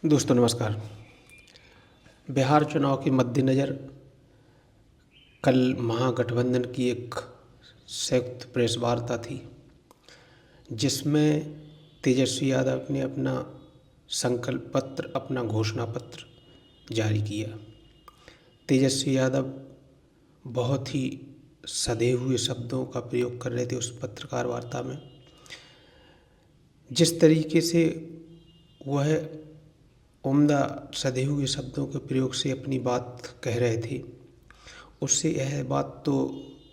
दोस्तों नमस्कार। बिहार चुनाव के मद्देनज़र कल महागठबंधन की एक संयुक्त प्रेस वार्ता थी, जिसमें तेजस्वी यादव ने अपना संकल्प पत्र, अपना घोषणा पत्र जारी किया। तेजस्वी यादव बहुत ही सधे हुए शब्दों का प्रयोग कर रहे थे उस पत्रकार वार्ता में। जिस तरीके से वह उम्दा सधे हुए शब्दों के प्रयोग से अपनी बात कह रहे थे, उससे यह बात तो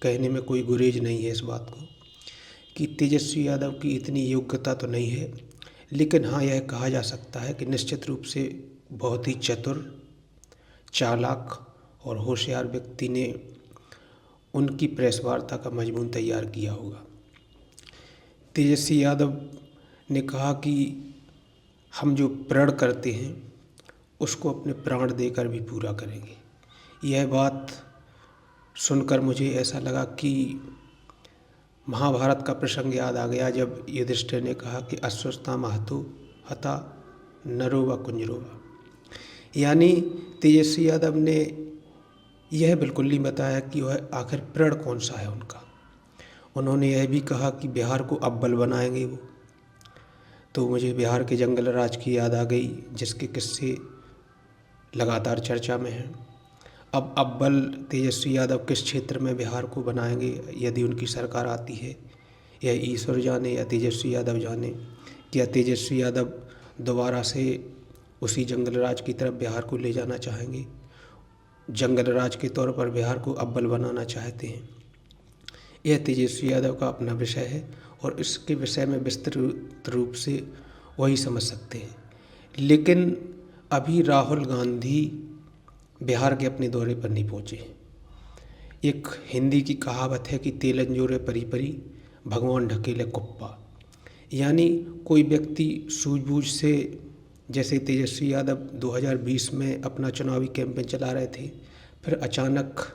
कहने में कोई गुरेज नहीं है इस बात को कि तेजस्वी यादव की इतनी योग्यता तो नहीं है। लेकिन हाँ, यह कहा जा सकता है कि निश्चित रूप से बहुत ही चतुर, चालाक और होशियार व्यक्ति ने उनकी प्रेस वार्ता का मजमून तैयार किया होगा। तेजस्वी यादव ने कहा कि हम जो प्रण करते हैं उसको अपने प्राण देकर भी पूरा करेंगे। यह बात सुनकर मुझे ऐसा लगा कि महाभारत का प्रसंग याद आ गया, जब युधिष्ठिर ने कहा कि अश्वत्थामा महतो हता नरो व कुंजरो वा। यानी तेजस्वी यादव ने यह बिल्कुल नहीं बताया कि वह आखिर प्रण कौन सा है उनका। उन्होंने यह भी कहा कि बिहार को अव्वल बनाएंगे वो। तो मुझे बिहार के जंगल राज की याद आ गई, जिसके किस्से लगातार चर्चा में हैं। अब अव्वल तेजस्वी यादव किस क्षेत्र में बिहार को बनाएंगे यदि उनकी सरकार आती है, यह ईश्वर जाने या तेजस्वी यादव जाने। क्या तेजस्वी यादव दोबारा से उसी जंगल राज की तरफ बिहार को ले जाना चाहेंगे, जंगल राज के तौर पर बिहार को अव्वल बनाना चाहते हैं? यह तेजस्वी यादव का अपना विषय है और इसके विषय में विस्तृत रूप से वही समझ सकते हैं। लेकिन अभी राहुल गांधी बिहार के अपने दौरे पर नहीं पहुँचे। एक हिंदी की कहावत है कि तेलन जोरे परी परी भगवान ढकेले कुप्पा। यानी कोई व्यक्ति सूझबूझ से, जैसे तेजस्वी यादव 2020 में अपना चुनावी कैंपेन चला रहे थे, फिर अचानक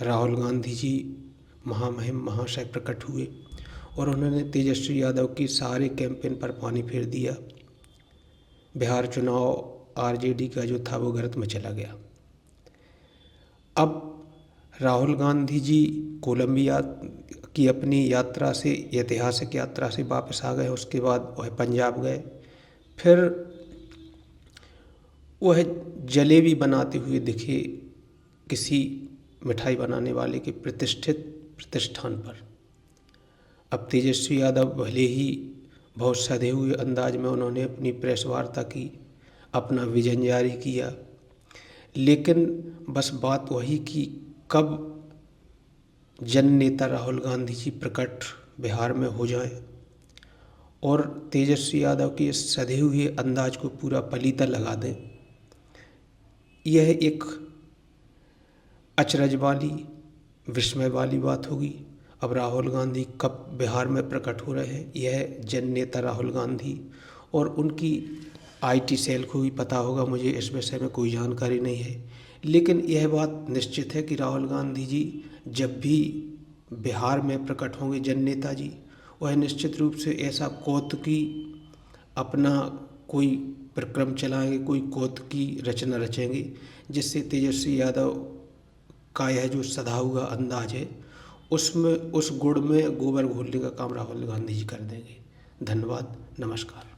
राहुल गांधी जी महामहिम महाशय प्रकट हुए और उन्होंने तेजस्वी यादव की सारे कैंपेन पर पानी फेर दिया। बिहार चुनाव आरजेडी का जो था वो गर्त में चला गया। अब राहुल गांधी जी कोलंबिया की अपनी यात्रा से, ऐतिहासिक यात्रा से वापस आ गए। उसके बाद वह पंजाब गए। फिर वह जलेबी बनाते हुए दिखे किसी मिठाई बनाने वाले के प्रतिष्ठित प्रतिष्ठान पर। अब तेजस्वी यादव भले ही बहुत सधे हुए अंदाज में उन्होंने अपनी प्रेस वार्ता की, अपना विजन जारी किया, लेकिन बस बात वही कि कब जन नेता राहुल गांधी जी प्रकट बिहार में हो जाएं और तेजस्वी यादव के इस सधे हुए अंदाज को पूरा पलीता लगा दें। यह एक अचरज वाली, विस्मय वाली बात होगी। अब राहुल गांधी कब बिहार में प्रकट हो रहे हैं, यह जन नेता राहुल गांधी और उनकी आईटी सेल को भी पता होगा। मुझे इस विषय में कोई जानकारी नहीं है, लेकिन यह बात निश्चित है कि राहुल गांधी जी जब भी बिहार में प्रकट होंगे जन नेता जी, वह निश्चित रूप से ऐसा कौतुकी अपना कोई प्रक्रम चलाएंगे, कोई कौतुकी रचना रचेंगे, जिससे तेजस्वी यादव का यह जो सधा हुआ अंदाज है उसमें, उस गुड़ में गोबर घोलने का काम राहुल गांधी जी कर देंगे। धन्यवाद, नमस्कार।